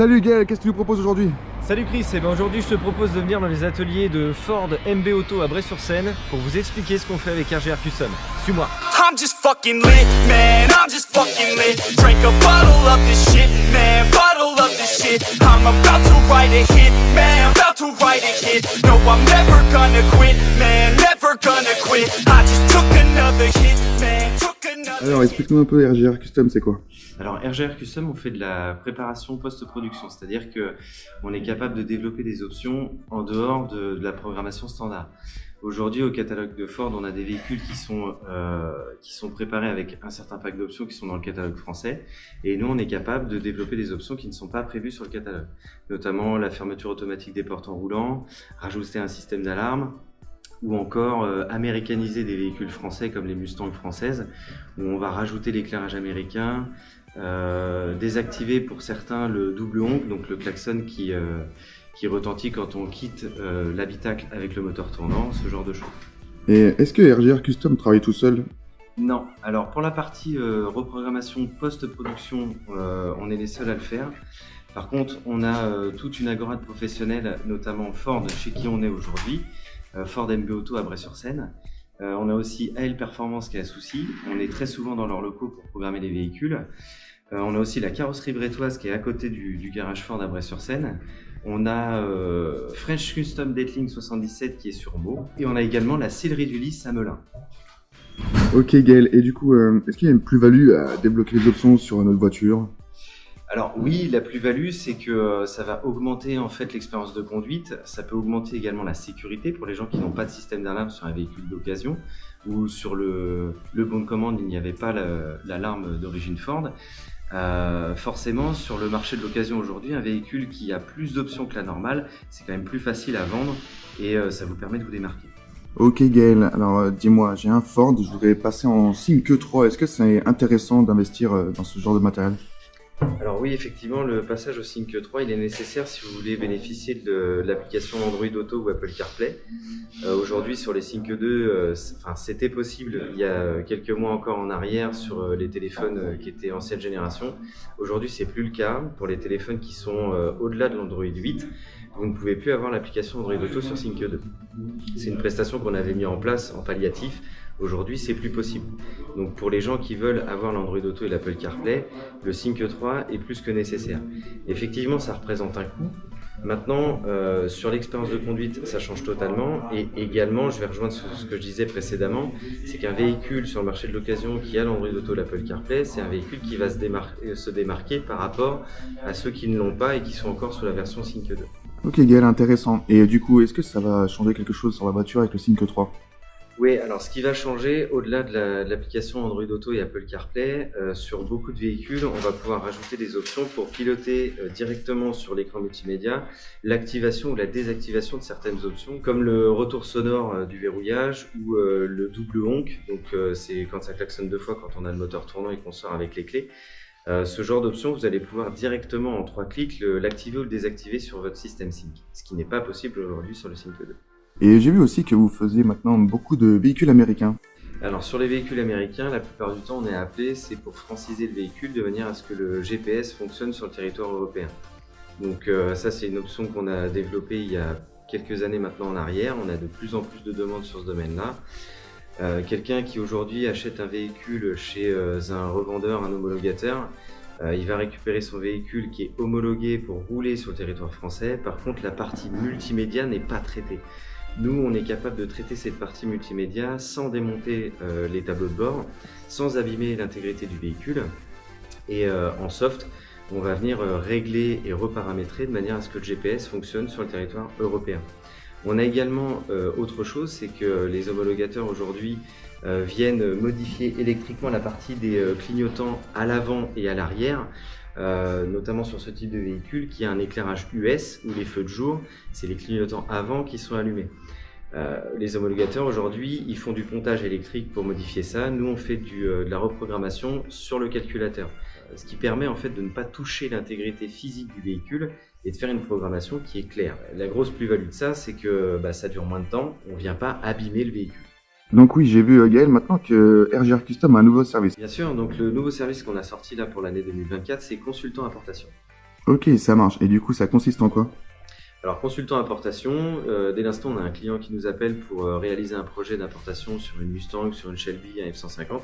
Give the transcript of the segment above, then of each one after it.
Salut Gaël, qu'est-ce que tu nous proposes aujourd'hui? Salut Chris, et aujourd'hui je te propose de venir dans les ateliers de Ford MB Auto à Bray-sur-Seine pour vous expliquer ce qu'on fait avec RGR Custom. Suis-moi. I'm just fucking lit, man, I'm just fucking lit. Drink a bottle of this shit, man, bottle of this shit. I'm about to write a hit, man, about to write a hit. No, I'm never gonna quit, man, never gonna quit. I just took another hit, man, took another. Alors explique-nous un peu RGR Custom, c'est quoi? Alors RGR Custom, on fait de la préparation post-production, c'est-à-dire qu'on est capable de développer des options en dehors de la programmation standard. Aujourd'hui, au catalogue de Ford, on a des véhicules qui sont préparés avec un certain pack d'options qui sont dans le catalogue français. Et nous, on est capable de développer des options qui ne sont pas prévues sur le catalogue. Notamment la fermeture automatique des portes en roulant, rajouter un système d'alarme, ou encore américaniser des véhicules français comme les Mustangs françaises, où on va rajouter l'éclairage américain, désactiver pour certains le double honk, donc le klaxon qui retentit quand on quitte l'habitacle avec le moteur tournant, ce genre de choses. Et est-ce que RGR Custom travaille tout seul? Non, alors pour la partie reprogrammation post-production, on est les seuls à le faire. Par contre, on a toute une agora de professionnels, notamment Ford, chez qui on est aujourd'hui, Ford MB Auto à Bray-sur-Seine. On a aussi AL Performance qui est à Soucy. On est très souvent dans leurs locaux pour programmer les véhicules. On a aussi la carrosserie brétoise qui est à côté du garage Ford à Bray-sur-Seine. On a French Custom Detling 77 qui est sur Meaux. Et on a également la sellerie du Lys à Melun. Ok Gaël, et du coup, est-ce qu'il y a une plus-value à débloquer les options sur notre voiture? Alors oui, la plus-value, c'est que ça va augmenter en fait l'expérience de conduite. Ça peut augmenter également la sécurité pour les gens qui n'ont pas de système d'alarme sur un véhicule d'occasion ou sur le bon de commande, il n'y avait pas l'alarme d'origine Ford. Forcément, sur le marché de l'occasion aujourd'hui, un véhicule qui a plus d'options que la normale, c'est quand même plus facile à vendre et ça vous permet de vous démarquer. Ok Gaël, alors dis-moi, j'ai un Ford, je voudrais passer en Sync 3, est-ce que c'est intéressant d'investir dans ce genre de matériel? Alors oui, effectivement, le passage au Sync 3, il est nécessaire si vous voulez bénéficier de l'application Android Auto ou Apple CarPlay. Aujourd'hui, sur les Sync 2, c'était possible il y a quelques mois encore en arrière sur les téléphones qui étaient ancienne génération. Aujourd'hui, c'est plus le cas. Pour les téléphones qui sont au-delà de l'Android 8, vous ne pouvez plus avoir l'application Android Auto sur Sync 2. C'est une prestation qu'on avait mis en place en palliatif. Aujourd'hui, c'est plus possible. Donc pour les gens qui veulent avoir l'Android Auto et l'Apple CarPlay, le Sync 3 est plus que nécessaire. Effectivement, ça représente un coût. Maintenant, sur l'expérience de conduite, ça change totalement. Et également, je vais rejoindre ce que je disais précédemment, c'est qu'un véhicule sur le marché de l'occasion qui a l'Android Auto et l'Apple CarPlay, c'est un véhicule qui va se démarquer par rapport à ceux qui ne l'ont pas et qui sont encore sous la version Sync 2. Ok Gaël, intéressant. Et du coup, est-ce que ça va changer quelque chose sur la voiture avec le Sync 3? Oui, alors ce qui va changer, au-delà de l'application Android Auto et Apple CarPlay, sur beaucoup de véhicules, on va pouvoir rajouter des options pour piloter directement sur l'écran multimédia l'activation ou la désactivation de certaines options, comme le retour sonore du verrouillage ou le double honk, donc c'est quand ça klaxonne deux fois quand on a le moteur tournant et qu'on sort avec les clés. Ce genre d'option, vous allez pouvoir directement en 3 clics l'activer ou le désactiver sur votre système Sync, ce qui n'est pas possible aujourd'hui sur le Sync 2. Et j'ai vu aussi que vous faisiez maintenant beaucoup de véhicules américains. Alors sur les véhicules américains, la plupart du temps on est appelé, c'est pour franciser le véhicule de manière à ce que le GPS fonctionne sur le territoire européen. Donc ça c'est une option qu'on a développée il y a quelques années maintenant en arrière, on a de plus en plus de demandes sur ce domaine-là. Quelqu'un qui aujourd'hui achète un véhicule chez un revendeur, un homologateur, il va récupérer son véhicule qui est homologué pour rouler sur le territoire français. Par contre, la partie multimédia n'est pas traitée. Nous, on est capable de traiter cette partie multimédia sans démonter les tableaux de bord, sans abîmer l'intégrité du véhicule. Et en soft, on va venir régler et reparamétrer de manière à ce que le GPS fonctionne sur le territoire européen. On a également autre chose, c'est que les homologateurs aujourd'hui viennent modifier électriquement la partie des clignotants à l'avant et à l'arrière, notamment sur ce type de véhicule qui a un éclairage US où les feux de jour, c'est les clignotants avant qui sont allumés. Les homologateurs aujourd'hui, ils font du pontage électrique pour modifier ça. Nous, on fait de la reprogrammation sur le calculateur, ce qui permet en fait de ne pas toucher l'intégrité physique du véhicule et de faire une programmation qui est claire. La grosse plus-value de ça, c'est que ça dure moins de temps, on ne vient pas abîmer le véhicule. Donc oui, j'ai vu Gaël maintenant que RGR Custom a un nouveau service. Bien sûr, donc le nouveau service qu'on a sorti là pour l'année 2024, c'est consultant importation. Ok, ça marche. Et du coup, ça consiste en quoi? Alors, consultant importation, dès l'instant, on a un client qui nous appelle pour réaliser un projet d'importation sur une Mustang, sur une Shelby, un F-150.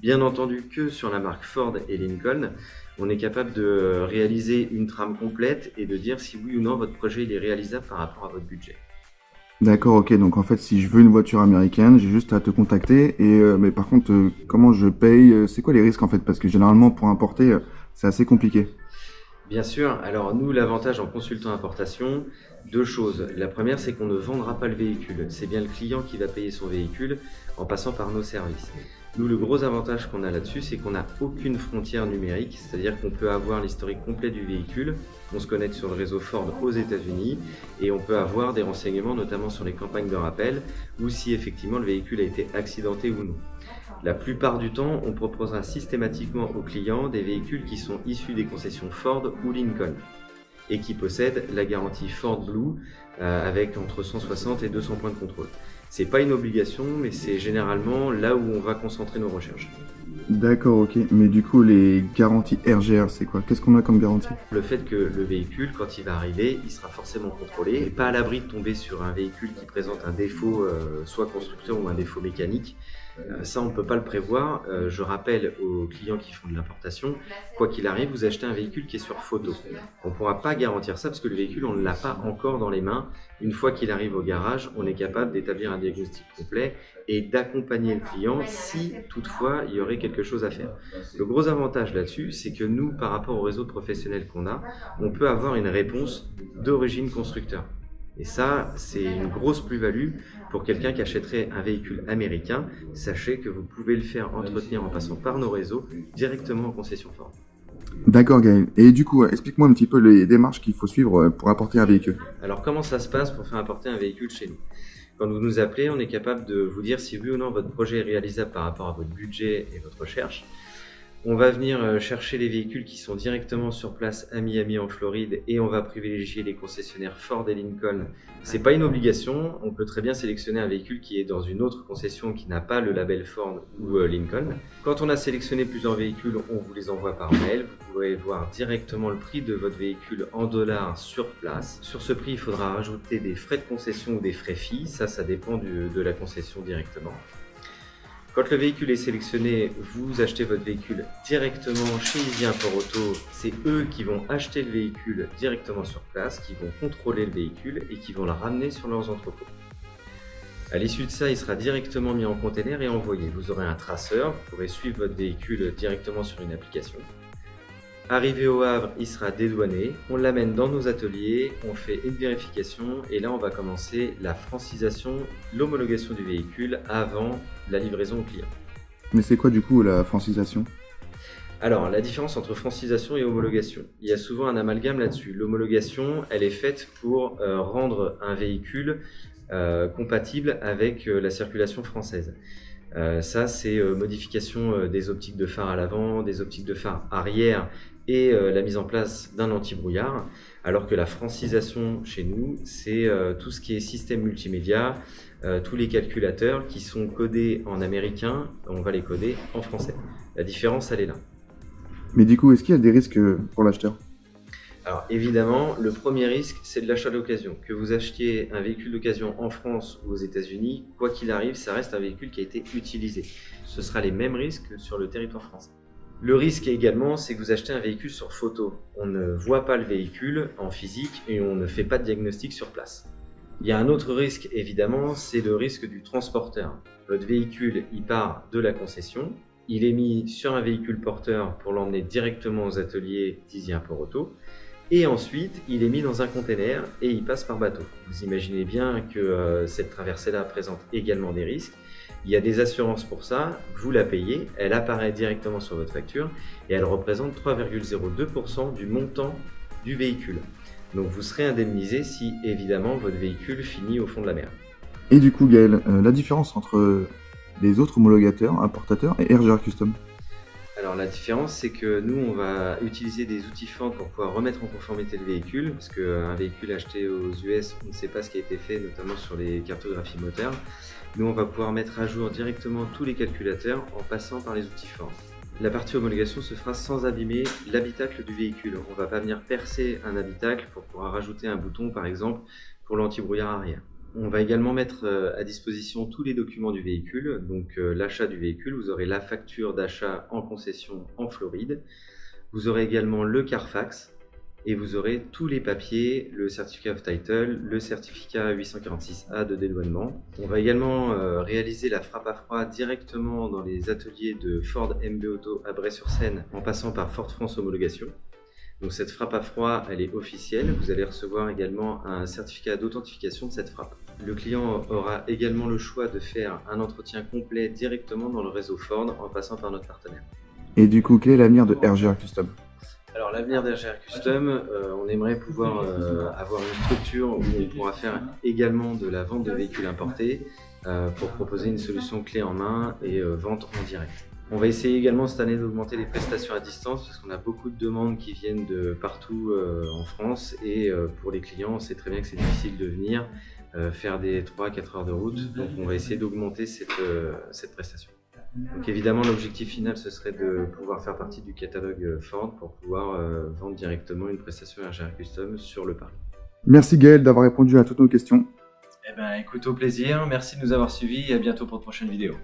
Bien entendu que sur la marque Ford et Lincoln, on est capable de réaliser une trame complète et de dire si oui ou non votre projet il est réalisable par rapport à votre budget. D'accord, ok. Donc en fait, si je veux une voiture américaine, j'ai juste à te contacter. Mais par contre, comment je paye? C'est quoi les risques en fait? Parce que généralement, pour importer, c'est assez compliqué. Bien sûr, alors nous, l'avantage en consultant importation, deux choses. La première, c'est qu'on ne vendra pas le véhicule. C'est bien le client qui va payer son véhicule en passant par nos services. Nous, le gros avantage qu'on a là-dessus, c'est qu'on n'a aucune frontière numérique, c'est-à-dire qu'on peut avoir l'historique complet du véhicule, on se connecte sur le réseau Ford aux États-Unis et on peut avoir des renseignements, notamment sur les campagnes de rappel ou si effectivement le véhicule a été accidenté ou non. La plupart du temps, on proposera systématiquement aux clients des véhicules qui sont issus des concessions Ford ou Lincoln et qui possèdent la garantie Ford Blue avec entre 160 et 200 points de contrôle. C'est pas une obligation, mais c'est généralement là où on va concentrer nos recherches. D'accord, ok. Mais du coup, les garanties RGR, c'est quoi? Qu'est-ce qu'on a comme garantie? Le fait que le véhicule, quand il va arriver, il sera forcément contrôlé. Il n'est pas à l'abri de tomber sur un véhicule qui présente un défaut, soit constructeur ou un défaut mécanique. Ça, on ne peut pas le prévoir. Je rappelle aux clients qui font de l'importation, quoi qu'il arrive, vous achetez un véhicule qui est sur photo. On ne pourra pas garantir ça parce que le véhicule, on ne l'a pas encore dans les mains. Une fois qu'il arrive au garage, on est capable d'établir un diagnostic complet et d'accompagner le client si toutefois il y aurait quelque chose à faire. Le gros avantage là-dessus, c'est que nous, par rapport au réseau de professionnels qu'on a, on peut avoir une réponse d'origine constructeur. Et ça, c'est une grosse plus-value pour quelqu'un qui achèterait un véhicule américain. Sachez que vous pouvez le faire entretenir en passant par nos réseaux directement en concession Ford. D'accord, Gaël. Et du coup, explique-moi un petit peu les démarches qu'il faut suivre pour importer un véhicule. Alors, comment ça se passe pour faire importer un véhicule chez nous? Quand vous nous appelez, on est capable de vous dire si oui ou non votre projet est réalisable par rapport à votre budget et votre recherche. On va venir chercher les véhicules qui sont directement sur place à Miami en Floride et on va privilégier les concessionnaires Ford et Lincoln. C'est pas une obligation, on peut très bien sélectionner un véhicule qui est dans une autre concession qui n'a pas le label Ford ou Lincoln. Quand on a sélectionné plusieurs véhicules, on vous les envoie par mail. Vous pourrez voir directement le prix de votre véhicule en dollars sur place. Sur ce prix, il faudra rajouter des frais de concession ou des frais FI, ça dépend de la concession directement. Quand le véhicule est sélectionné, vous achetez votre véhicule directement chez Easy Import Auto. C'est eux qui vont acheter le véhicule directement sur place, qui vont contrôler le véhicule et qui vont le ramener sur leurs entrepôts. À l'issue de ça, il sera directement mis en container et envoyé. Vous aurez un traceur, vous pourrez suivre votre véhicule directement sur une application. Arrivé au Havre, il sera dédouané, on l'amène dans nos ateliers, on fait une vérification et là on va commencer la francisation, l'homologation du véhicule avant la livraison au client. Mais c'est quoi du coup la francisation? Alors, la différence entre francisation et homologation, il y a souvent un amalgame là-dessus. L'homologation, elle est faite pour rendre un véhicule compatible avec la circulation française. Ça, c'est modification des optiques de phare à l'avant, des optiques de phare arrière et la mise en place d'un anti-brouillard. Alors que la francisation chez nous, c'est tout ce qui est système multimédia, tous les calculateurs qui sont codés en américain, on va les coder en français. La différence, elle est là. Mais du coup, est-ce qu'il y a des risques pour l'acheteur? Alors évidemment, le premier risque, c'est de l'achat d'occasion. Que vous achetiez un véhicule d'occasion en France ou aux États-Unis, quoi qu'il arrive, ça reste un véhicule qui a été utilisé. Ce sera les mêmes risques que sur le territoire français. Le risque également, c'est que vous achetez un véhicule sur photo. On ne voit pas le véhicule en physique et on ne fait pas de diagnostic sur place. Il y a un autre risque évidemment, c'est le risque du transporteur. Votre véhicule, il part de la concession, il est mis sur un véhicule porteur pour l'emmener directement aux ateliers d'Easy Import Auto. Et ensuite, il est mis dans un container et il passe par bateau. Vous imaginez bien que cette traversée-là présente également des risques. Il y a des assurances pour ça, vous la payez, elle apparaît directement sur votre facture et elle représente 3,02% du montant du véhicule. Donc vous serez indemnisé si évidemment votre véhicule finit au fond de la mer. Et du coup, Gaël, la différence entre les autres homologateurs, importateurs et RGR Custom? Alors la différence, c'est que nous, on va utiliser des outils Ford pour pouvoir remettre en conformité le véhicule, parce qu'un véhicule acheté aux US, on ne sait pas ce qui a été fait, notamment sur les cartographies moteurs. Nous, on va pouvoir mettre à jour directement tous les calculateurs en passant par les outils Ford. La partie homologation se fera sans abîmer l'habitacle du véhicule. On ne va pas venir percer un habitacle pour pouvoir rajouter un bouton par exemple pour l'anti-brouillard arrière. On va également mettre à disposition tous les documents du véhicule, donc l'achat du véhicule, vous aurez la facture d'achat en concession en Floride, vous aurez également le Carfax et vous aurez tous les papiers, le certificat of title, le certificat 846A de dédouanement. On va également réaliser la frappe à froid directement dans les ateliers de Ford MB Auto à Bray-sur-Seine en passant par Ford France Homologation. Donc cette frappe à froid, elle est officielle. Vous allez recevoir également un certificat d'authentification de cette frappe. Le client aura également le choix de faire un entretien complet directement dans le réseau Ford en passant par notre partenaire. Et du coup, quel est l'avenir de RGR Custom? Alors l'avenir d'RGR Custom, on aimerait pouvoir avoir une structure où on pourra faire également de la vente de véhicules importés pour proposer une solution clé en main et vente en direct. On va essayer également cette année d'augmenter les prestations à distance parce qu'on a beaucoup de demandes qui viennent de partout en France et pour les clients, on sait très bien que c'est difficile de venir faire des 3-4 heures de route, donc on va essayer d'augmenter cette prestation. Donc évidemment l'objectif final ce serait de pouvoir faire partie du catalogue Ford pour pouvoir vendre directement une prestation RGR Custom sur le Paris. Merci Gaël d'avoir répondu à toutes nos questions. Eh ben écoute, au plaisir, merci de nous avoir suivis et à bientôt pour de prochaines vidéos.